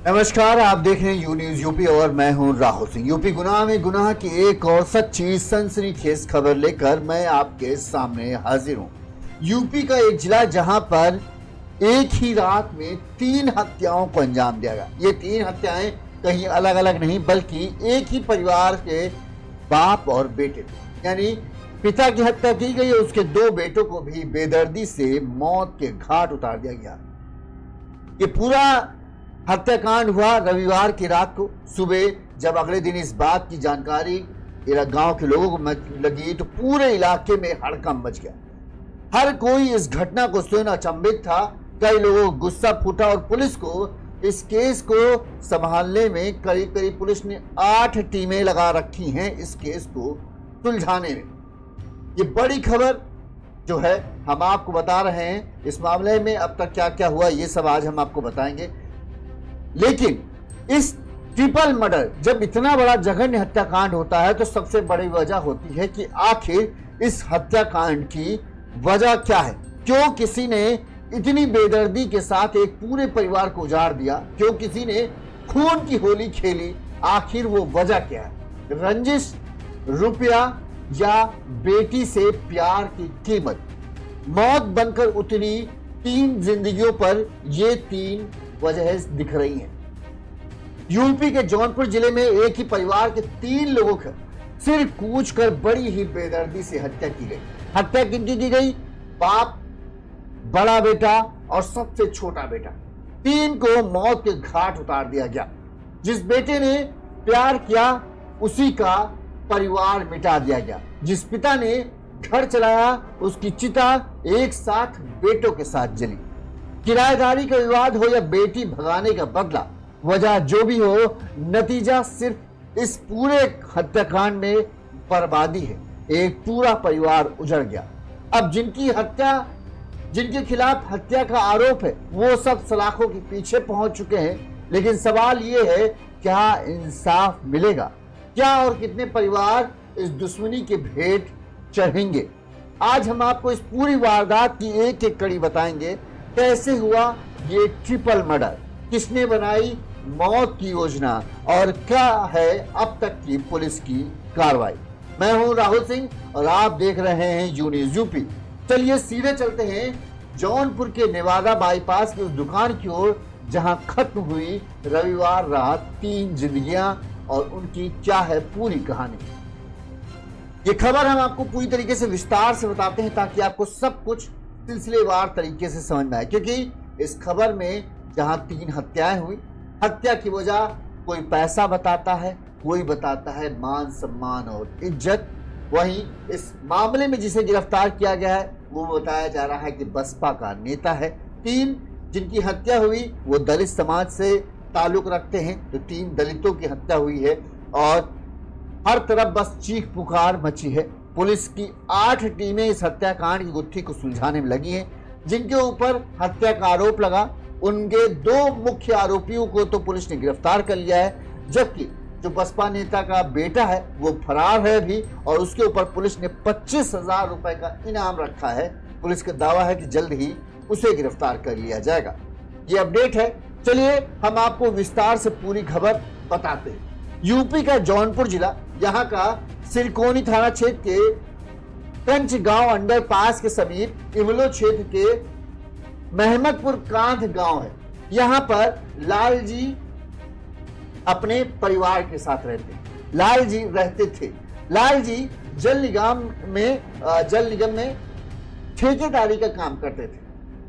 नमस्कार, आप देख रहे हैं यू न्यूज यूपी और मैं हूं राहुल सिंह। यूपी गुनाह में गुनाह की एक और सच्ची सनसनीखेज खबर लेकर मैं आपके सामने हाजिर हूं। यूपी का एक जिला जहां पर एक ही रात में 3 हत्याओं को अंजाम दिया गया। ये 3 हत्याएं कहीं अलग अलग नहीं बल्कि एक ही परिवार के बाप और बेटे थे। यानी पिता की हत्या की गई और उसके 2 बेटों को भी बेदर्दी से मौत के घाट उतार दिया गया। ये पूरा हत्याकांड हुआ रविवार की रात को। सुबह जब अगले दिन इस बात की जानकारी गांव के लोगों को लगी तो पूरे इलाके में हड़कंप मच गया। हर कोई इस घटना को सुन अचंभित था। कई लोगों को गुस्सा फूटा और पुलिस को इस केस को संभालने में करीब पुलिस ने 8 टीमें लगा रखी हैं इस केस को सुलझाने में। ये बड़ी खबर जो है हम आपको बता रहे हैं। इस मामले में अब तक क्या क्या हुआ ये सब आज हम आपको बताएंगे। लेकिन इस ट्रिपल मर्डर जब इतना बड़ा जघन्य हत्याकांड होता है तो सबसे बड़ी वजह होती है कि आखिर इस हत्याकांड की वजह क्या है। क्यों किसी ने इतनी बेदर्दी के साथ एक पूरे परिवार को उजाड़ दिया, क्यों किसी ने खून की होली खेली, आखिर वो वजह क्या है। रंजिश, रुपया या बेटी से प्यार की कीमत, मौत बनकर उतरी 3 जिंदगियों पर ये 3 वजह दिख रही हैं। यूपी के जौनपुर जिले में एक ही परिवार के 3 लोगों का सिर कूचकर बड़ी ही बेदर्दी से हत्या की गई। हत्या किनकी की गई? बाप, बड़ा बेटा और सबसे छोटा बेटा, 3 को मौत के घाट उतार दिया गया। जिस बेटे ने प्यार किया उसी का परिवार मिटा दिया गया। जिस पिता ने घर चलाया उसकी चिता एक साथ बेटों के साथ जली। किराएदारी का विवाद हो या बेटी भगाने का बदला, वजह जो भी हो, नतीजा सिर्फ इस पूरे हत्याकांड में बर्बादी है। एक पूरा परिवार उजड़ गया। अब जिनके खिलाफ हत्या का आरोप है वो सब सलाखों के पीछे पहुंच चुके हैं। लेकिन सवाल ये है, क्या इंसाफ मिलेगा? क्या और कितने परिवार इस दुश्मनी के भेंट चढ़ेंगे? आज हम आपको इस पूरी वारदात की एक एक कड़ी बताएंगे। कैसे हुआ ये ट्रिपल मर्डर, किसने बनाई मौत की योजना और क्या है अब तक की पुलिस की कार्रवाई। मैं हूं राहुल सिंह और आप देख रहे हैं यू न्यूज यूपी। चलिए सीधे चलते हैं जौनपुर के नेवादा बाईपास की उस दुकान की ओर जहां खत्म हुई रविवार रात 3 जिंदगियां और उनकी क्या है पूरी कहानी। ये खबर हम आपको पूरी तरीके से विस्तार से बताते हैं ताकि आपको सब कुछ सिलसिलेवार तरीके से समझ में आए। क्योंकि इस खबर में जहां 3 हत्याएं हुई, हत्या की वजह कोई पैसा बताता है, कोई बताता है मान सम्मान और इज्जत। वहीं इस मामले में जिसे गिरफ्तार किया गया है वो बताया जा रहा है कि बसपा का नेता है। 3 जिनकी हत्या हुई वो दलित समाज से ताल्लुक रखते हैं। तो 3 दलितों की हत्या हुई है और हर तरफ बस चीख पुकार मची है। पुलिस की 8 टीमें इस हत्याकांड की गुत्थी को सुलझाने में लगी हैं। जिनके ऊपर हत्या का आरोप लगा उनके 2 मुख्य आरोपियों को तो पुलिस ने गिरफ्तार कर लिया है, जबकि जो बसपा नेता का बेटा है वो फरार है भी और उसके ऊपर पुलिस ने 25,000 रुपए का इनाम रखा है। पुलिस का दावा है कि जल्द ही उसे गिरफ्तार कर लिया जाएगा। ये अपडेट है। चलिए हम आपको विस्तार से पूरी खबर बताते हैं। यूपी का जौनपुर जिला, यहाँ का सिरकोनी थाना क्षेत्र के कंच गांव अंडरपास के समीप इमलो क्षेत्र के महमदपुर कांध गांव है। यहाँ पर लाल जी अपने परिवार के साथ रहते थे। लाल जी जल निगम में ठेकेदारी का काम करते थे।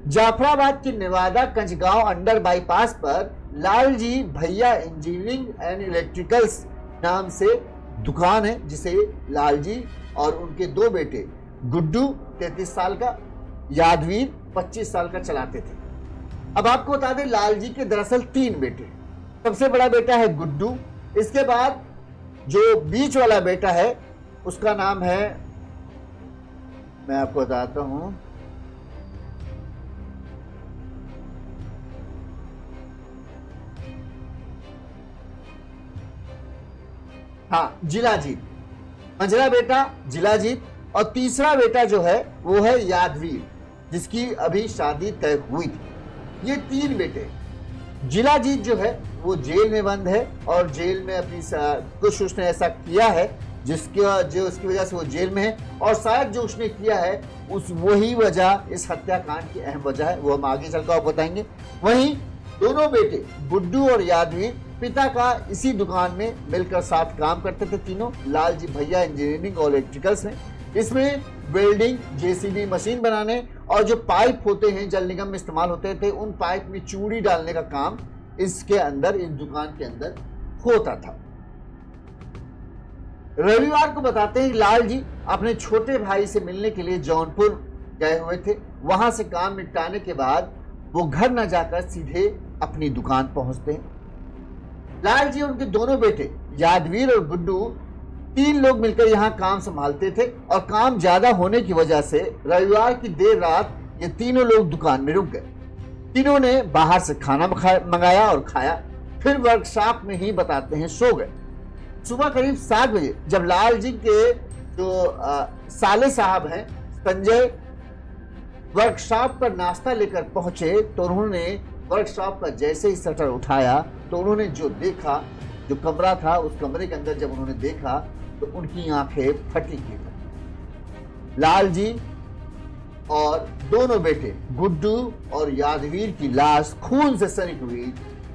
जाफराबाद के नेवादा कंचगांव अंडर बाईपास पर लाल जी भैया इंजीनियरिंग एंड इलेक्ट्रिकल्स नाम से दुकान है, जिसे लाल जी और उनके 2 बेटे गुड्डू 33 साल का, यादवीर 25 साल का चलाते थे। अब आपको बता दें लाल जी के दरअसल 3 बेटे। सबसे बड़ा बेटा है गुड्डू, इसके बाद जो बीच वाला बेटा है उसका नाम है, मैं आपको बताता हूं, हाँ, जिलाजीत। मंझला बेटा जिलाजीत और तीसरा बेटा जो है वो है यादवीर, जिसकी अभी शादी तय हुई थी। ये 3 बेटे। जिलाजीत जो है वो जेल में बंद है और जेल में अपनी कुछ उसने ऐसा किया है उसकी वजह से वो जेल में है, और शायद जो उसने किया है उस वही वजह इस हत्याकांड की अहम वजह है, वो हम आगे चलकर आपको बताएंगे। वहीं दोनों बेटे गुड्डू और यादवीर पिता का इसी दुकान में मिलकर साथ काम करते थे तीनों, लालजी भैया इंजीनियरिंग और इलेक्ट्रिकल्स में। इसमें वेल्डिंग, जेसीबी मशीन बनाने और जो पाइप होते हैं जल निगम में इस्तेमाल होते थे, उन पाइप में चूड़ी डालने का काम इसके अंदर, इस दुकान के अंदर होता था। रविवार को बताते हैं लाल जी अपने छोटे भाई से मिलने के लिए जौनपुर गए हुए थे। वहां से काम निपटाने के बाद वो घर न जाकर सीधे अपनी दुकान पहुंचते हैं। लाल जी और उनके दोनों बेटे यादवीर और गुड्डू, 3 लोग मिलकर यहां काम संभालते थे, और काम ज्यादा होने की वजह से रविवार की देर रात ये तीनों लोग दुकान में रुक गए। तीनों ने बाहर से खाना मंगाया और खाया, फिर वर्कशॉप में ही बताते हैं सो गए। सुबह करीब 7 बजे जब लाल जी के जो साले साहब हैं संजय वर्कशॉप पर नाश्ता लेकर पहुंचे, तो उन्होंने वर्कशॉप का जैसे ही शटर उठाया तो उन्होंने जो देखा, जो कमरा था उस कमरे के अंदर जब उन्होंने देखा तो उनकी आंखें फटी की। लाल जी और दोनों बेटे गुड्डू और यादवीर की लाश खून से सनी हुई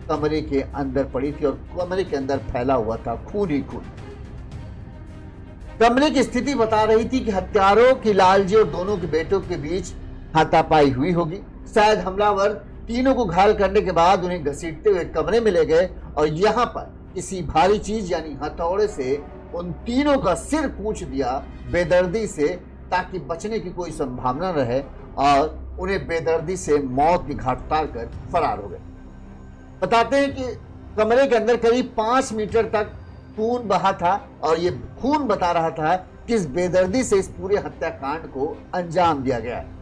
कमरे के अंदर पड़ी थी, और कमरे के अंदर फैला हुआ था खून ही खून। कमरे की स्थिति बता रही थी कि हत्यारों की लाल जी और दोनों के बेटों के बीच हाथापाई हुई होगी। शायद हमलावर तीनों को घायल करने के बाद उन्हें घसीटते हुए कमरे में ले गए और यहां पर किसी भारी चीज यानी हथौड़े से उन तीनों का सिर कूच दिया बेदर्दी से, ताकि बचने की कोई संभावना रहे, और उन्हें बेदर्दी से मौत की घाट उतार कर फरार हो गए। बताते हैं कि कमरे के अंदर करीब 5 मीटर तक खून बहा था, और ये खून बता रहा था कि इस बेदर्दी से इस पूरे हत्याकांड को अंजाम दिया गया है।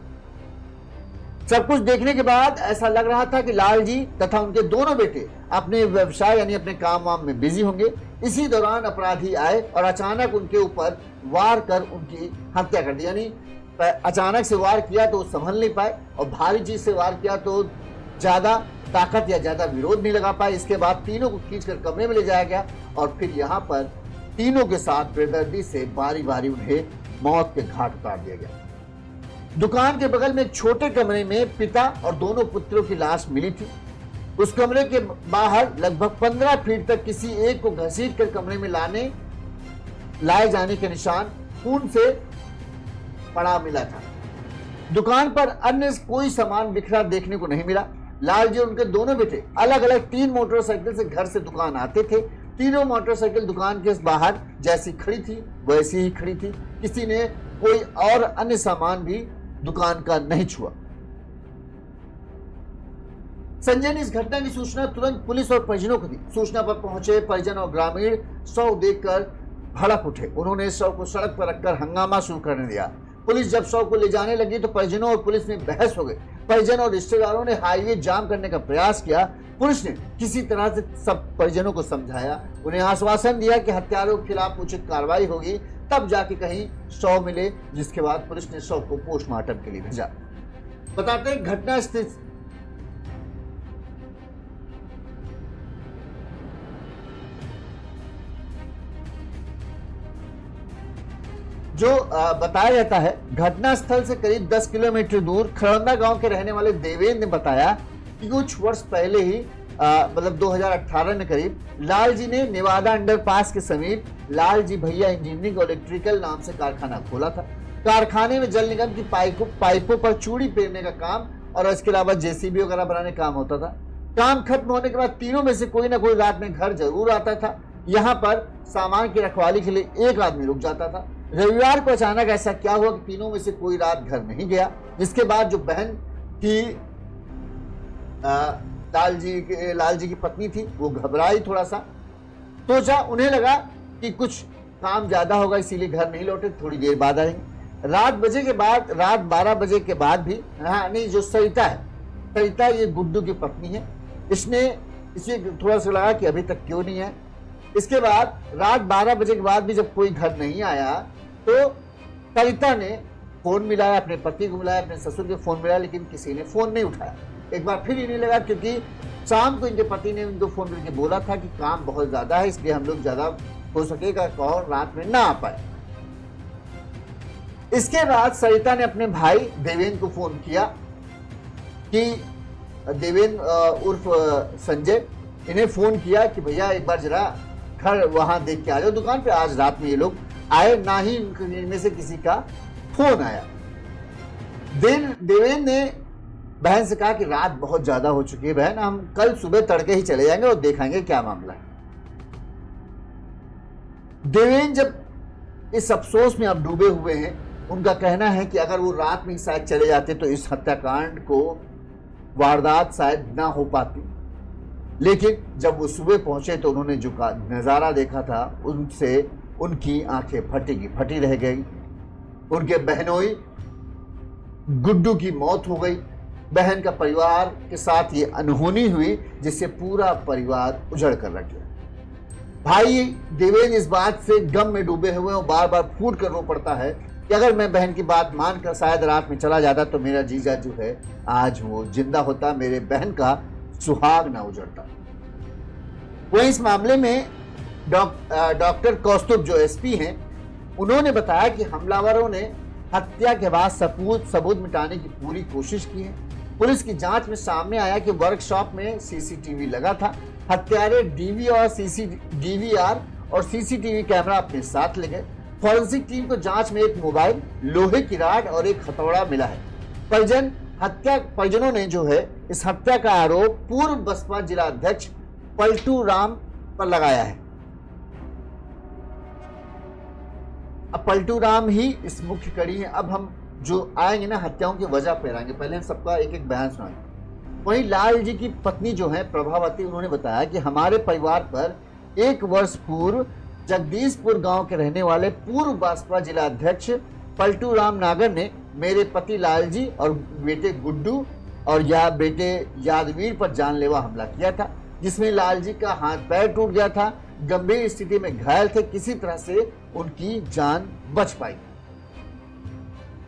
सब कुछ देखने के बाद ऐसा लग रहा था कि लाल जी तथा उनके दोनों बेटे अपने व्यवसाय यानी अपने काम वाम में बिजी होंगे। इसी दौरान अपराधी आए और अचानक उनके ऊपर वार कर उनकी हत्या कर दी। यानी अचानक से वार किया तो संभल नहीं पाए, और भारी चीज से वार किया तो ज्यादा ताकत या ज्यादा विरोध नहीं लगा पाए। इसके बाद तीनों को खींचकर कमरे में ले जाया गया, और फिर यहाँ पर तीनों के साथ बेदर्दी से बारी बारी उन्हें मौत के घाट उतार दिया गया। दुकान के बगल में एक छोटे कमरे में पिता और दोनों पुत्रों की लाश मिली थी। उस कमरे के बाहर लगभग 15 फीट तक किसी एक को घसीट कर कमरे में लाए जाने के निशान खून से पड़ा मिला था। दुकान पर अन्य कोई सामान बिखरा देखने को नहीं मिला। लाल जी और उनके दोनों बेटे अलग अलग 3 मोटरसाइकिल से घर से दुकान आते थे। तीनों मोटरसाइकिल दुकान के बाहर जैसी खड़ी थी वैसी ही खड़ी थी। किसी ने कोई और अन्य सामान भी दुकान का नहीं छुआ। संजय ने इस घटना की सूचना तुरंत पुलिस और परिजनों को दी। सूचना पर पहुंचे परिजन और ग्रामीण शव देखकर भड़क उठे। उन्होंने शव को सड़क पर रखकर हंगामा शुरू करने दिया। पुलिस जब शव को ले जाने लगी तो परिजनों और पुलिस में बहस हो गई। परिजन और रिश्तेदारों ने हाईवे जाम करने का प्रयास किया। पुलिस ने किसी तरह से सब परिजनों को समझाया, उन्हें आश्वासन दिया कि हत्यारों के खिलाफ उचित कार्रवाई होगी, तब जाके कहीं शव मिले, जिसके बाद पुलिस ने शव को पोस्टमार्टम के लिए भेजा। बताते हैं घटना स्थित जो बताया जाता है, घटना स्थल से करीब 10 किलोमीटर दूर खरौंदा गांव के रहने वाले देवेंद्र ने बताया कि कुछ वर्ष पहले ही मतलब 2018 में करीब लाल जी ने नेवादा अंडरपास के समीप लाल जी भैया इंजीनियरिंग और इलेक्ट्रिकल नाम से कारखाना खोला था। कारखाने में जल निगम की पाइपों पर चूड़ी पेरने का काम और इसके अलावा जेसीबी वगैरह बनाने का काम होता था। काम खत्म होने के बाद तीनों में से कोई ना कोई रात में घर जरूर आता था। यहाँ पर सामान की रखवाली के लिए एक आदमी रुक जाता था। रविवार को अचानक ऐसा क्या हुआ कि तीनों में से कोई रात घर नहीं गया। इसके बाद जो बहन की लाल जी की पत्नी थी वो घबराई, थोड़ा सा सोचा, उन्हें लगा कि कुछ काम ज्यादा होगा इसीलिए घर नहीं लौटे, थोड़ी देर बाद आएंगे। रात 12 बजे के बाद भी नहीं, जो सरिता है, सरिता ये गुड्डू की पत्नी है, इसे थोड़ा सा लगा कि अभी तक क्यों नहीं है। इसके बाद रात 12 बजे के बाद भी जब कोई घर नहीं आया तो सरिता ने फोन मिलाया, अपने पति को मिलाया, अपने ससुर के फोन मिलाया, लेकिन किसी ने फोन नहीं उठाया। एक बार फिर इन्हें लगा, क्योंकि शाम को इनके पति ने इनको फोन करके बोला था कि काम बहुत ज्यादा है, इसलिए हम लोग ज्यादा हो सकेगा और रात में ना आ पाए। इसके बाद सरिता ने अपने भाई देवेंद्र को फोन किया कि देवेंद्र उर्फ संजय, इन्हें फोन किया कि भैया एक बार जरा घर वहां देख के आ जाओ दुकान पे। आज रात में ये लोग आए, ना ही इनमें से किसी का फोन आया। देवेंद्र ने बहन से कहा कि रात बहुत ज्यादा हो चुकी है बहन, हम कल सुबह तड़के ही चले जाएंगे और देखेंगे क्या मामला है। देवेंद्र जब इस अफसोस में अब डूबे हुए हैं, उनका कहना है कि अगर वो रात में शायद चले जाते तो इस हत्याकांड को वारदात शायद ना हो पाती। लेकिन जब वो सुबह पहुंचे तो उन्होंने जो नजारा देखा था उनसे उनकी आंखें फटी रह गई। उनके बहनोई गुड्डू की मौत हो गई। बहन का परिवार के साथ ये अनहोनी हुई जिससे पूरा परिवार उजड़ कर रख गया। भाई देवेंद्र इस बात से गम में डूबे हुए और बार बार फूट कर रो पड़ता है कि अगर मैं बहन की बात मानकर शायद रात में चला जाता तो मेरा जीजा जो है आज वो जिंदा होता, मेरे बहन का सुहाग ना उजड़ता। वहीं इस मामले में डॉक्टर कौस्तुभ जो एसपी हैं, उन्होंने बताया कि हमलावरों ने हत्या के बाद सबूत मिटाने की पूरी कोशिश की है। पुलिस की जांच में सामने आया कि वर्कशॉप में सीसीटीवी लगा था। हत्यारे डीवीआर और सीसीटीवी कैमरा अपने साथ ले गए। फॉरेंसिक टीम को जांच में एक मोबाइल, लोहे की राड और एक हथौड़ा मिला है। परिजनों ने जो है इस हत्या का आरोप पूर्व बसपा जिला अध्यक्ष पलटू राम पर लगाया है। अब पलटू राम ही इस मुख्य कड़ी है। अब हम जो आएंगे ना हत्याओं की वजह पर आएंगे, पहले हम सबका एक एक बयान सुनाएंगे। वहीं लाल जी की पत्नी जो है प्रभावती, उन्होंने बताया कि हमारे परिवार पर 1 वर्ष पूर्व जगदीशपुर गांव के रहने वाले पूर्व बसपा जिला अध्यक्ष पलटू राम नागर ने मेरे पति लाल जी और बेटे गुड्डू और बेटे यादवीर पर जानलेवा हमला किया था, जिसमें लाल जी का हाथ पैर टूट गया था, गंभीर स्थिति में घायल थे, किसी तरह से उनकी जान बच पाई।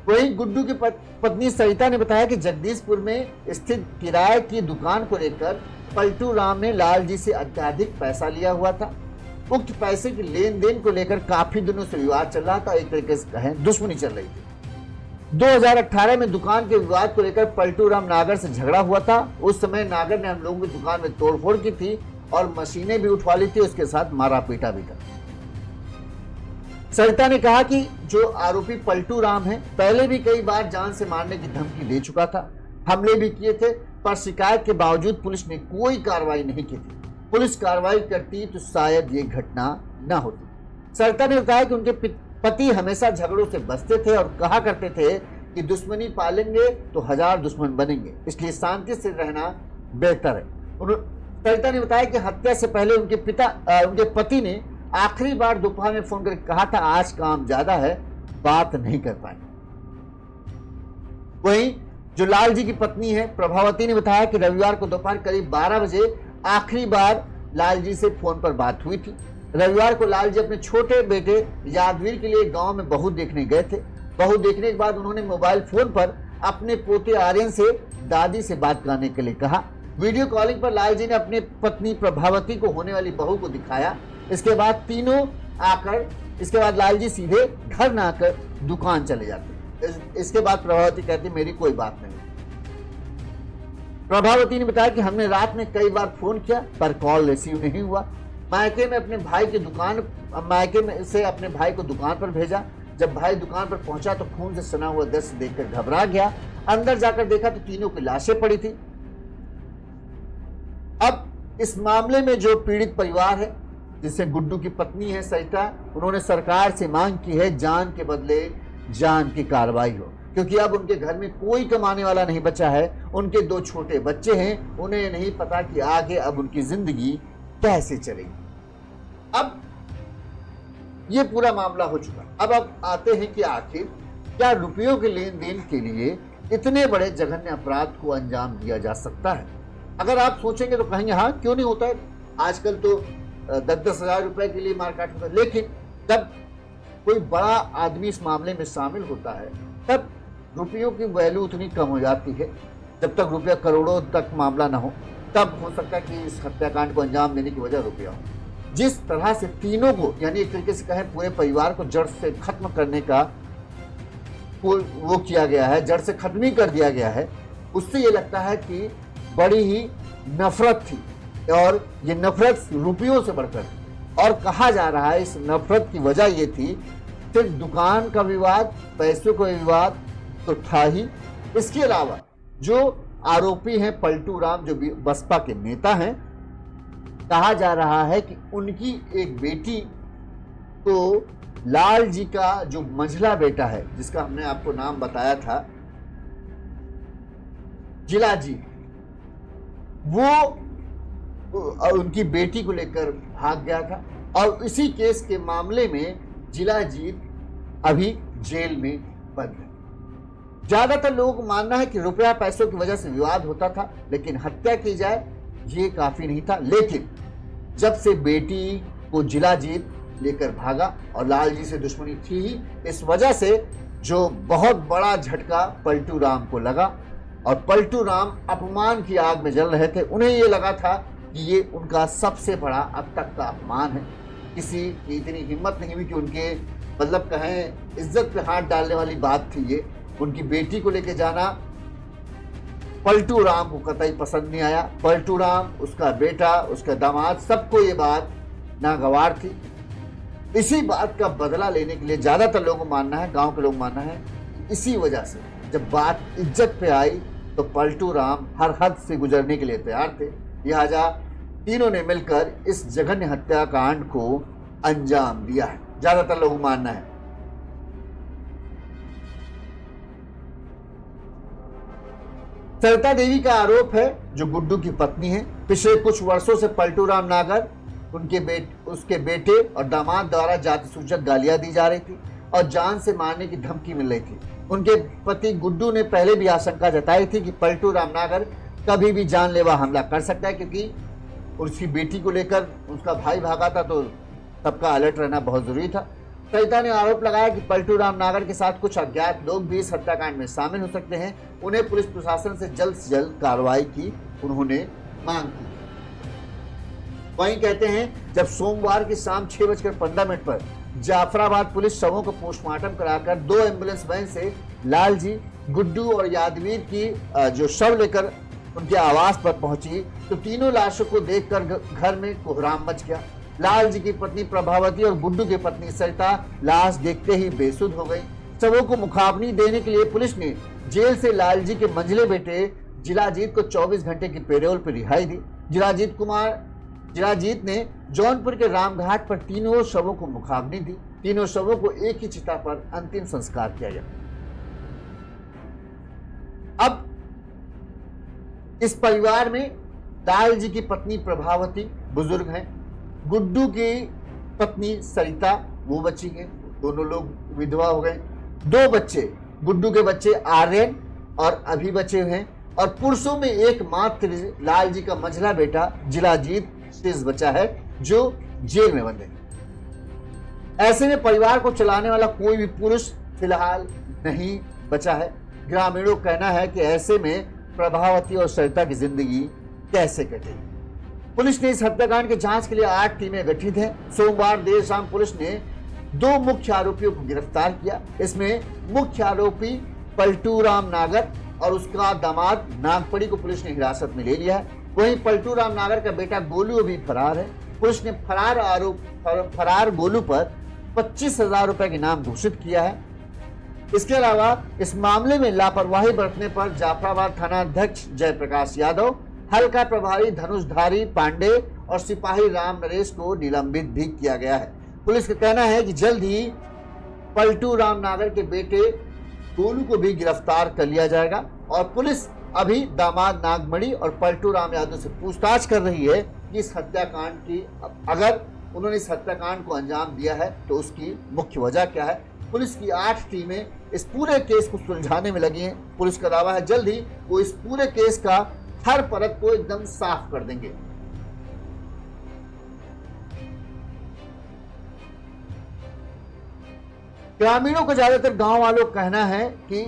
वहीं गुड्डू की पत्नी सरिता ने बताया कि जगदीशपुर में स्थित किराए की दुकान को लेकर पलटू राम ने लाल जी से अत्यधिक पैसा लिया हुआ था। उक्त पैसे की लेन देन को लेकर काफी दिनों से विवाद चल रहा था, एक तरीके से कहें दुश्मनी चल रही थी। 2018 में दुकान के विवाद को लेकर पलटू राम नागर से झगड़ा हुआ था। उस समय नागर ने हम लोगों की दुकान में तोड़फोड़ की थी और मशीनें भी उठवा ली थी, उसके साथ मारा पीटा भी था। सरिता ने कहा कि जो आरोपी पलटू राम है पहले भी कई बार जान से मारने की धमकी दे चुका था, हमले भी किए थे, पर शिकायत के बावजूद पुलिस ने कोई कार्रवाई नहीं की थी। पुलिस कार्रवाई करती तो शायद ये घटना न होती। सरिता ने बताया कि उनके पति हमेशा झगड़ों से बचते थे और कहा करते थे कि दुश्मनी पालेंगे तो 1000 दुश्मन बनेंगे, इसलिए शांति से रहना बेहतर है। सरिता ने बताया कि हत्या से पहले उनके पति ने आखिरी बार दोपहर में फोन करके कहा था आज काम ज्यादा है, बात नहीं कर पाए। वहीं जो लाल जी की पत्नी है प्रभावती ने बताया कि रविवार को दोपहर करीब 12 बजे आखिरी बार लाल जी से फोन पर बात हुई थी। रविवार को लाल जी अपने छोटे बेटे यादवीर के लिए गांव में बहू देखने गए थे। बहू देखने के बाद उन्होंने मोबाइल फोन पर अपने पोते आर्यन से दादी से बात करने के लिए कहा। वीडियो कॉलिंग पर लाल जी ने अपनी पत्नी प्रभावती को होने वाली बहू को दिखाया। इसके बाद लाल जी सीधे घर न आकर दुकान चले जाते। इसके बाद प्रभावती कहती मेरी कोई बात नहीं। प्रभावती ने बताया कि हमने रात में कई बार फोन किया पर कॉल रिसीव नहीं हुआ। मायके से अपने भाई को दुकान पर भेजा। जब भाई दुकान पर पहुंचा तो खून से सना हुआ दृश्य देखकर घबरा गया। अंदर जाकर देखा तो तीनों की लाशें पड़ी थी। अब इस मामले में जो पीड़ित परिवार है जिससे गुड्डू की पत्नी है सरिता, उन्होंने सरकार से मांग की है जान के बदले जान की कार्रवाई हो, क्योंकि अब उनके घर में कोई कमाने वाला नहीं बचा है। उनके 2 छोटे बच्चे हैं, उन्हें नहीं पता कि आगे अब उनकी जिंदगी कैसे चलेगी। अब ये पूरा मामला हो चुका। अब आते हैं कि आखिर क्या रुपयों के लेन देन के लिए इतने बड़े जघन्य अपराध को अंजाम दिया जा सकता है? अगर आप सोचेंगे तो कहेंगे हाँ क्यों नहीं होता है, आजकल तो 10-10 हजार रुपए के लिए मारकाट होता है। लेकिन जब कोई बड़ा आदमी इस मामले में शामिल होता है तब रुपयों की वैल्यू उतनी कम हो जाती है जब तक रुपया करोड़ों तक मामला ना हो, तब हो सकता है कि इस हत्याकांड को अंजाम देने की वजह रुपया हो। जिस तरह से तीनों को, यानी एक तरीके से कहें पूरे परिवार को जड़ से खत्म करने का वो किया गया है, जड़ से खत्म ही कर दिया गया है, उससे ये लगता है कि बड़ी ही नफरत थी, और ये नफरत रुपयों से बढ़कर थी। और कहा जा रहा है इस नफरत की वजह ये थी, सिर्फ दुकान का विवाद, पैसों का विवाद तो था ही, इसके अलावा जो आरोपी हैं पलटू राम, जो बसपा के नेता हैं, कहा जा रहा है कि उनकी एक बेटी को लाल जी का जो मंझला बेटा है, जिसका हमने आपको नाम बताया था जिला जी, वो उनकी बेटी को लेकर भाग गया था, और इसी केस के मामले में जिला जीत अभी जेल में बंद है। ज्यादातर लोगों को मानना है कि रुपया पैसों की वजह से विवाद होता था, लेकिन हत्या की जाए ये काफी नहीं था। लेकिन जब से बेटी को जिला जीत लेकर भागा, और लाल जी से दुश्मनी थी ही, इस वजह से जो बहुत बड़ा झटका पलटू राम को लगा, और पलटू राम अपमान की आग में जल रहे थे। उन्हें ये लगा था कि ये उनका सबसे बड़ा अब तक का अपमान है। किसी की इतनी हिम्मत नहीं हुई कि उनके, मतलब कहें, इज्जत पे हाथ डालने वाली बात थी ये। उनकी बेटी को लेके जाना पलटू राम को कतई पसंद नहीं आया। पलटू राम, उसका बेटा, उसका दामाद, सबको ये बात नागवार थी। इसी बात का बदला लेने के लिए ज्यादातर लोगों को मानना है, गांव के लोग मानना है, इसी वजह से जब बात इज्जत पे आई तो पलटू राम हर हद से गुजरने के लिए तैयार थे। लिहाजा तीनों ने मिलकर इस जघन्य हत्याकांड को अंजाम दिया है, ज्यादातर लोगों को मानना है। सरिता देवी का आरोप है, जो गुड्डू की पत्नी है, पिछले कुछ वर्षों से पलटू राम नागर, उसके बेटे और दामाद द्वारा जाति सूचक गालियां दी जा रही थी और जान से मारने की धमकी मिल रही थी। उनके पति गुड्डू ने पहले भी आशंका जताई थी कि पलटू राम नागर कभी भी जानलेवा हमला कर सकता है, क्योंकि उसकी बेटी को लेकर उसका भाई भागा था, तो सबका अलर्ट रहना बहुत जरूरी था। सरिता ने आरोप लगाया कि पलटू राम नागर के साथ कुछ अज्ञात लोग भी इस हत्याकांड में शामिल हो सकते हैं। उन्हें पुलिस प्रशासन से जल्द कार्रवाई की उन्होंने मांग की। वहीं कहते हैं, जब सोमवार की शाम 6:15 पर जाफराबाद पुलिस शवों का पोस्टमार्टम कराकर 2 एम्बुलेंस वैन से लाल जी, गुड्डू और यादवीर की जो शव लेकर उनके आवास पर पहुंची, तो तीनों लाशों को देखकर घर में कोहराम मच गया। लाल जी की पत्नी प्रभावती और गुड्डू की पत्नी सरिता लाश देखते ही बेसुध हो गई। शवों को मुखाग्नि देने के लिए पुलिस ने जेल से लाल जी के मंझले बेटे जिलाजीत को 24 घंटे की पेरोल पर रिहाई दी। जिलाजीत ने जौनपुर के रामघाट पर तीनों शवों को मुखाग्नि दी। तीनों शवों को एक ही चिता पर अंतिम संस्कार किया गया। अब इस परिवार में लाल जी की पत्नी प्रभावती बुजुर्ग हैं, गुड्डू की पत्नी सरिता वो बची हैं, दोनों लोग विधवा हो गए। 2 बच्चे, गुड्डू के बच्चे आर्यन और अभी बचे हैं, और पुरुषों में एकमात्र लाल जी का मंझला बेटा जिलाजीत शेष बचा है, जो जेल में बंद है। ऐसे में परिवार को चलाने वाला कोई भी पुरुष फिलहाल नहीं बचा है। ग्रामीणों का कहना है कि ऐसे में प्रभावती और सरिता की जिंदगी कैसे कटेगी। पुलिस ने इस हत्याकांड की जांच के लिए 8 टीमें गठित हैं। सोमवार देर शाम पुलिस ने 2 मुख्य आरोपियों को गिरफ्तार किया। इसमें मुख्य आरोपी पलटू राम नागर और उसका दामाद नागपड़ी को पुलिस ने हिरासत में ले लिया है। वहीं पलटू राम नागर का बेटा गोलू अभी फरार है। पुलिस ने फरार गोलू पर 25,000 रुपए के इनाम घोषित किया है। इसके अलावा इस मामले में लापरवाही बरतने पर जाफराबाद थाना अध्यक्ष जयप्रकाश यादव, हल्का प्रभारी धनुषधारी पांडे और सिपाही राम नरेश को निलंबित भी किया गया है। पुलिस का कहना है कि जल्द ही पलटू राम नागर के बेटे गोलू को भी गिरफ्तार कर लिया जाएगा, और पुलिस अभी दामाद नागमणि और पलटू राम यादव से पूछताछ कर रही है कि इस हत्याकांड की, अगर उन्होंने इस हत्याकांड को अंजाम दिया है तो उसकी मुख्य वजह क्या है। पुलिस की 8 टीमें इस पूरे केस को सुलझाने में लगी हैं। पुलिस का दावा है जल्द ही वो इस पूरे केस का हर परत को एकदम साफ कर देंगे। ग्रामीणों को, ज्यादातर गांव वालों का कहना है कि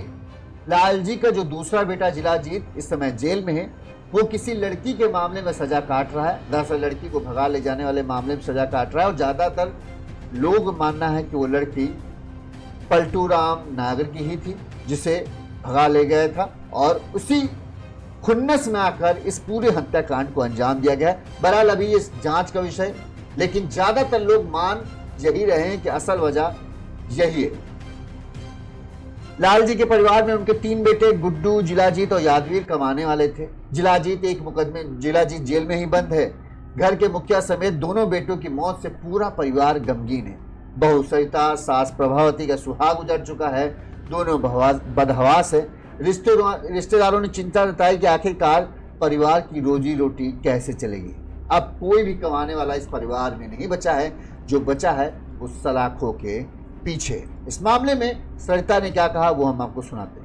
लालजी का जो दूसरा बेटा जिलाजीत इस समय जेल में है। वो किसी लड़की के मामले में सजा काट रहा है। दरअसल लड़की को भगा ले जाने वाले मामले में सजा काट रहा है और ज्यादातर लोग मानना है कि वो लड़की पलटू राम नागर की ही थी जिसे भगा ले गया था और उसी खुन्नस में आकर इस पूरे हत्याकांड को अंजाम दिया गया है। बहरहाल अभी इस जांच का विषय, लेकिन ज्यादातर लोग मान यही रहे हैं कि असल वजह यही है। लालजी के परिवार में उनके 3 बेटे गुड्डू, जिलाजीत और यादवीर कमाने वाले थे। जिलाजीत एक मुकदमे जिलाजीत जेल में ही बंद है। घर के मुखिया समेत दोनों बेटों की मौत से पूरा परिवार गमगीन है। बहू सरिता, सास प्रभावती का सुहाग उजड़ चुका है। दोनों बदहवास है। रिश्तेदारों ने चिंता जताई कि आखिरकार परिवार की रोजी रोटी कैसे चलेगी। अब कोई भी कमाने वाला इस परिवार में नहीं बचा है। जो बचा है वो सलाखों के पीछे। इस मामले में सरिता ने क्या कहा वो हम आपको सुनाते हैं।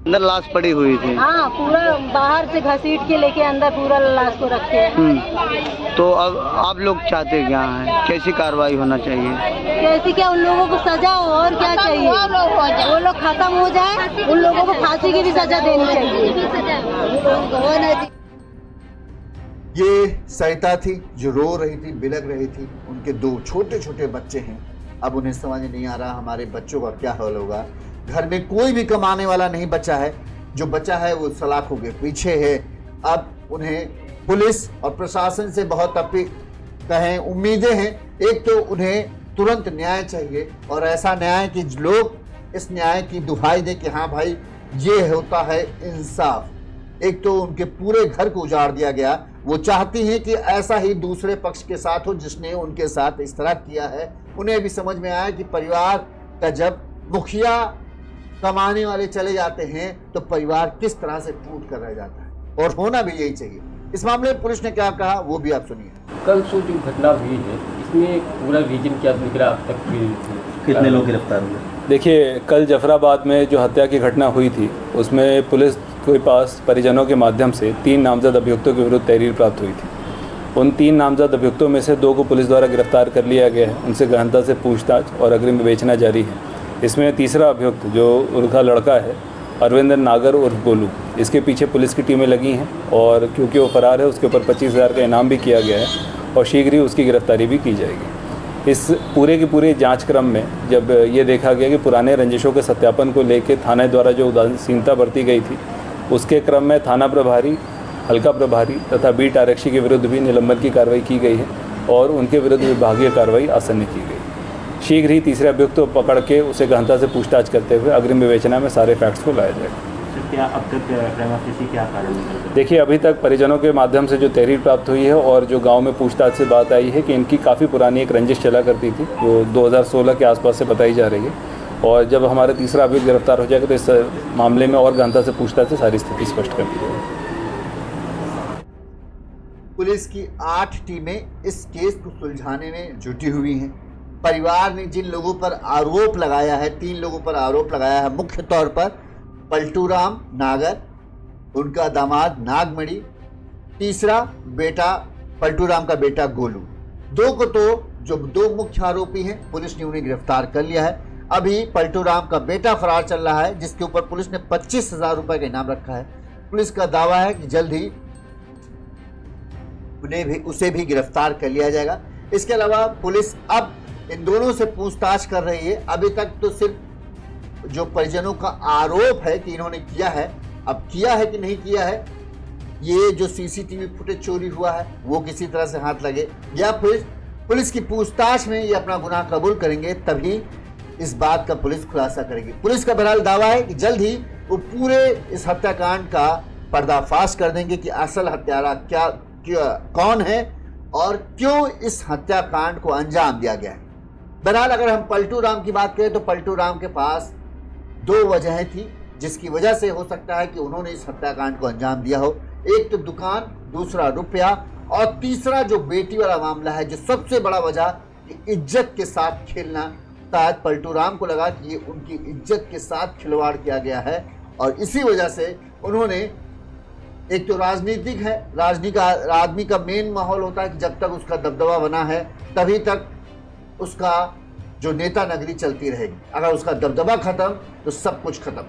अंदर लाश पड़ी हुई थी। हाँ, पूरा बाहर से घसीट के लेके अंदर पूरा लाश को रखे हैं। तो अब आप लोग चाहते क्या हैं? कैसी कार्रवाई होना चाहिए? कैसी क्या, उन लोगों को सजा हो और क्या चाहिए, वो लोग खत्म हो जाए। उन लोगों को फांसी की भी सजा देनी चाहिए। ये सरिता थी जो रो रही थी, बिलख रही थी। उनके 2 छोटे छोटे बच्चे हैं। अब उन्हें समझ नहीं आ रहा हमारे बच्चों का क्या हाल होगा। घर में कोई भी कमाने वाला नहीं बचा है। जो बचा है वो सलाखों के पीछे है। अब उन्हें पुलिस और प्रशासन से बहुत उम्मीदें हैं। एक तो उन्हें तुरंत न्याय चाहिए और ऐसा न्याय कि लोग इस न्याय की दुहाई दे कि हाँ भाई ये होता है इंसाफ। एक तो उनके पूरे घर को उजाड़ दिया गया। वो चाहती हैं कि ऐसा ही दूसरे पक्ष के साथ हो जिसने उनके साथ इस तरह किया है। उन्हें भी समझ में आया कि परिवार का जब मुखिया कमाने वाले चले जाते हैं तो परिवार किस तरह से टूट कर रह जाता है और होना भी यही चाहिए। इस मामले में पुलिस ने क्या कहा वो भी आप सुनिए। कल जो घटना हुई है इसमें पूरा रीजन क्या निकला अब तक? कितने लोग गिरफ्तार हुए? देखिए, कल जफराबाद में जो हत्या की घटना हुई थी उसमें पुलिस के पास परिजनों के माध्यम से 3 नामजद अभियुक्तों के विरुद्ध तहरीर प्राप्त हुई थी। उन 3 नामजद अभियुक्तों में से 2 को पुलिस द्वारा गिरफ्तार कर लिया गया है। उनसे गहनता से पूछताछ और अग्रिम विवेचना जारी है। इसमें तीसरा अभियुक्त जो उनका लड़का है अरविंद नागर उर्फ गोलू, इसके पीछे पुलिस की टीमें लगी हैं और क्योंकि वो फरार है उसके ऊपर 25,000 का इनाम भी किया गया है और शीघ्र ही उसकी गिरफ्तारी भी की जाएगी। इस पूरे के पूरे जांच क्रम में जब ये देखा गया कि पुराने रंजिशों के सत्यापन को लेकर थाने द्वारा जो उदासीनता बरती गई थी उसके क्रम में थाना प्रभारी, हल्का प्रभारी तथा बीट आरक्षी के विरुद्ध भी निलंबन की कार्रवाई की गई है और उनके विरुद्ध विभागीय कार्रवाई आसन्न की गई। शीघ्र ही तीसरे अभियुक्त को पकड़ के उसे गहनता से पूछताछ करते हुए अग्रिम विवेचना में सारे फैक्ट्स को लाया जाएगा। क्या अब तक क्या कारण है? देखिए, अभी तक परिजनों के माध्यम से जो तहरीर प्राप्त हुई है और जो गांव में पूछताछ से बात आई है कि इनकी काफ़ी पुरानी एक रंजिश चला करती थी जो 2016 के आसपास से बताई जा रही है और जब हमारा तीसरा अभियुक्त गिरफ्तार हो जाएगा तो इस मामले में और गहनता से पूछताछ से सारी स्थिति स्पष्ट कर दी जाएगी। पुलिस की 8 टीमें इस केस को सुलझाने में जुटी हुई हैं। परिवार ने जिन लोगों पर आरोप लगाया है, 3 लोगों पर आरोप लगाया है, मुख्य तौर पर पलटू राम नागर, उनका दामाद नागमणि, तीसरा बेटा पलटू राम का बेटा गोलू। 2 को तो जो 2 मुख्य आरोपी हैं पुलिस ने उन्हें गिरफ्तार कर लिया है। अभी पलटू राम का बेटा फरार चल रहा है जिसके ऊपर पुलिस ने 25,000 रुपए का इनाम रखा है। पुलिस का दावा है कि जल्द ही उसे भी गिरफ्तार कर लिया जाएगा। इसके अलावा पुलिस अब इन दोनों से पूछताछ कर रही है। अभी तक तो सिर्फ जो परिजनों का आरोप है कि इन्होंने किया है, अब किया है कि नहीं किया है, ये जो सीसीटीवी फुटेज चोरी हुआ है वो किसी तरह से हाथ लगे या फिर पुलिस की पूछताछ में ये अपना गुनाह कबूल करेंगे तभी इस बात का पुलिस खुलासा करेगी। पुलिस का बहरहाल दावा है कि जल्द ही वो पूरे इस हत्याकांड का पर्दाफाश कर देंगे कि असल हत्यारा कौन है और क्यों इस हत्याकांड को अंजाम दिया गया है। बहरहाल अगर हम पलटू राम की बात करें तो पलटू राम के पास 2 वजहें थी जिसकी वजह से हो सकता है कि उन्होंने इस हत्याकांड को अंजाम दिया हो। एक तो दुकान, दूसरा रुपया और तीसरा जो बेटी वाला मामला है जो सबसे बड़ा वजह कि इज्जत के साथ खेलना। शायद पलटू राम को लगा कि ये उनकी इज्जत के साथ खिलवाड़ किया गया है और इसी वजह से उन्होंने, एक तो राजनीतिक है, आदमी का मेन माहौल होता है कि जब तक उसका दबदबा बना है तभी तक उसका जो नेता नगरी चलती रहेगी। अगर उसका दबदबा खत्म तो सब कुछ खत्म।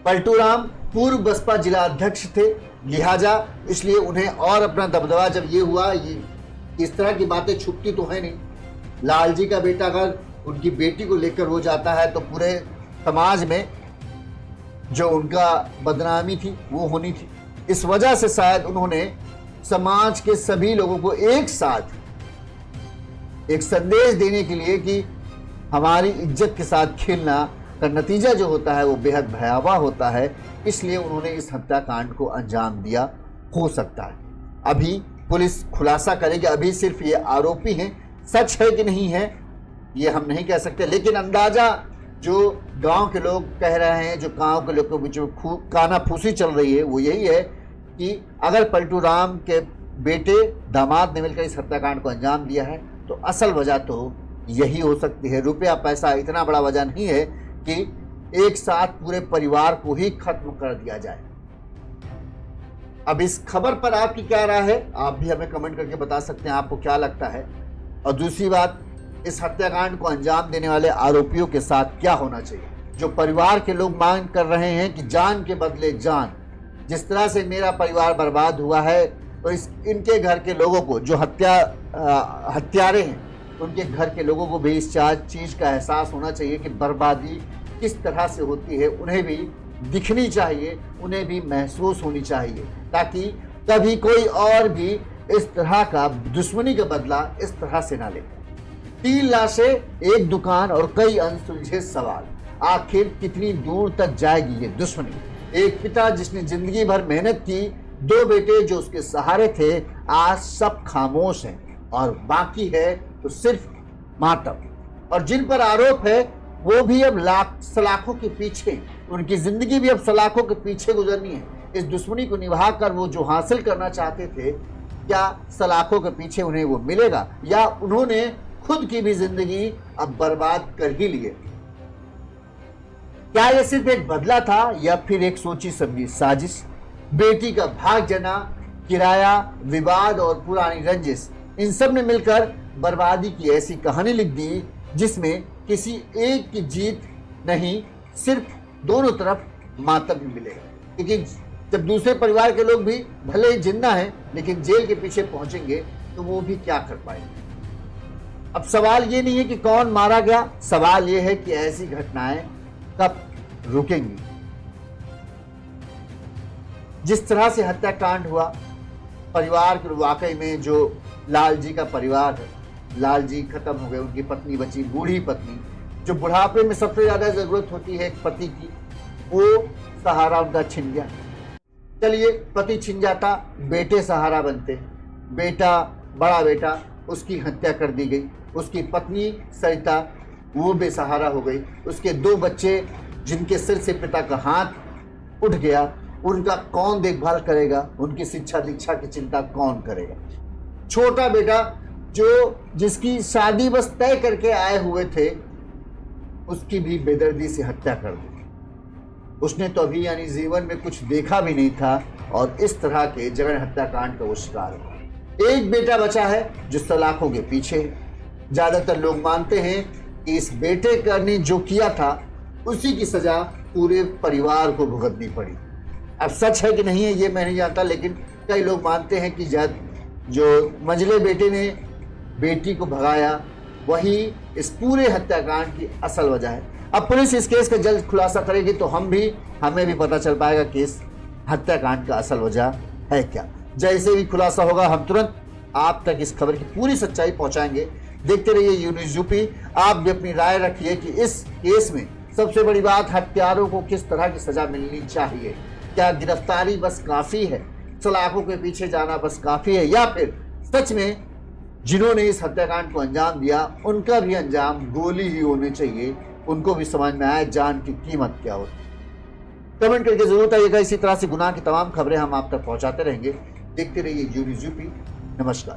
पलटू राम पूर्व बसपा जिला अध्यक्ष थे, लिहाजा इसलिए उन्हें और अपना दबदबा जब ये हुआ, ये इस तरह की बातें छुपती तो है नहीं। लालजी का बेटा अगर उनकी बेटी को लेकर हो जाता है तो पूरे समाज में जो उनका बदनामी थी वो होनी थी। इस वजह से शायद उन्होंने समाज के सभी लोगों को एक साथ एक संदेश देने के लिए कि हमारी इज्जत के साथ खेलना का नतीजा जो होता है वो बेहद भयावह होता है, इसलिए उन्होंने इस हत्याकांड को अंजाम दिया। हो सकता है अभी पुलिस खुलासा करेगी, अभी सिर्फ ये आरोपी हैं, सच है कि नहीं है ये हम नहीं कह सकते, लेकिन अंदाजा जो गांव के लोग कह रहे हैं, जो गांव के लोग के बीच में कानाफूसी चल रही है, वो यही है कि अगर पलटू राम के बेटे दामाद ने मिलकर इस हत्याकांड को अंजाम दिया है तो असल वजह तो यही हो सकती है। रुपया पैसा इतना बड़ा वजह नहीं है कि एक साथ पूरे परिवार को ही खत्म कर दिया जाए। अब इस खबर पर आपकी क्या राय है, आप भी हमें कमेंट करके बता सकते हैं आपको क्या लगता है। और दूसरी बात, इस हत्याकांड को अंजाम देने वाले आरोपियों के साथ क्या होना चाहिए। जो परिवार के लोग मांग कर रहे हैं कि जान के बदले जान, जिस तरह से मेरा परिवार बर्बाद हुआ है तो इनके घर के लोगों को, जो हत्यारे हैं, उनके घर के लोगों को भी इस चीज का एहसास होना चाहिए कि बर्बादी किस तरह से होती है, उन्हें भी दिखनी चाहिए, उन्हें भी महसूस होनी चाहिए, ताकि कभी कोई और भी इस तरह का दुश्मनी का बदला इस तरह से ना ले। 3 लाशें, एक दुकान और कई अनसुलझे सवाल, आखिर कितनी दूर तक जाएगी ये दुश्मनी। एक पिता जिसने जिंदगी भर मेहनत की, 2 बेटे जो उसके सहारे थे, आज सब खामोश हैं और बाकी है तो सिर्फ मातम। और जिन पर आरोप है वो भी अब सलाखों के पीछे, उनकी जिंदगी भी अब सलाखों के पीछे गुजरनी है। इस दुश्मनी को निभाकर वो जो हासिल करना चाहते थे, क्या सलाखों के पीछे उन्हें वो मिलेगा, या उन्होंने खुद की भी जिंदगी अब बर्बाद कर ही लिए। क्या यह सिर्फ एक बदला था या फिर एक सोची समझी साजिश। बेटी का भाग जाना, किराया, विवाद और पुरानी रंजिश, इन सब ने मिलकर बर्बादी की ऐसी कहानी लिख दी जिसमें किसी एक की जीत नहीं, सिर्फ दोनों तरफ मातम ही मिलेगा। क्योंकि जब दूसरे परिवार के लोग भी भले ही जिंदा हैं लेकिन जेल के पीछे पहुंचेंगे तो वो भी क्या कर पाएंगे। अब सवाल ये नहीं है कि कौन मारा गया, सवाल ये है कि ऐसी घटनाएं कब रुकेंगी। जिस तरह से हत्याकांड हुआ, परिवार के वाकई में जो लालजी का परिवार है, लालजी खत्म हो गए, उनकी पत्नी बची, बूढ़ी पत्नी, जो बुढ़ापे में सबसे ज्यादा जरूरत होती है एक पति की, वो सहारा उनका छिन गया। चलिए पति छिन जाता, बेटे सहारा बनते, बेटा, बड़ा बेटा, उसकी हत्या कर दी गई, उसकी पत्नी सरिता वो बेसहारा हो गई, उसके 2 बच्चे जिनके सिर से पिता का हाथ उठ गया, उनका कौन देखभाल करेगा, उनकी शिक्षा दीक्षा की चिंता कौन करेगा। छोटा बेटा जिसकी शादी बस तय करके आए हुए थे, उसकी भी बेदर्दी से हत्या कर दी। उसने तो अभी यानी जीवन में कुछ देखा भी नहीं था और इस तरह के जघन्य हत्याकांड का वो शिकार हुआ। एक बेटा बचा है जो सलाखों के पीछे है। ज्यादातर लोग मानते हैं कि इस बेटे ने जो किया था उसी की सजा पूरे परिवार को भुगतनी पड़ी। अब सच है कि नहीं है ये मैं नहीं जानता, लेकिन कई लोग मानते हैं कि जो मंझले बेटे ने बेटी को भगाया वही इस पूरे हत्याकांड की असल वजह है। अब पुलिस इस केस का जल्द खुलासा करेगी तो हमें भी पता चल पाएगा कि इस हत्याकांड का असल वजह है क्या। जैसे भी खुलासा होगा हम तुरंत आप तक इस खबर की पूरी सच्चाई पहुंचाएंगे। देखते रहिए यू न्यूज़ यूपी। आप भी अपनी राय रखिए कि इस केस में सबसे बड़ी बात, हत्यारों को किस तरह की सजा मिलनी चाहिए। क्या गिरफ्तारी बस काफी है, सलाखों के पीछे जाना बस काफी है, या फिर सच में जिन्होंने इस हत्याकांड को अंजाम दिया उनका भी अंजाम गोली ही होनी चाहिए, उनको भी समझ में आए जान की कीमत क्या होती। कमेंट करके जरूर बताइएगा। इसी तरह से गुनाह की तमाम खबरें हम आप तक पहुंचाते रहेंगे। देखते रहिए यू न्यूज़ यूपी। नमस्कार।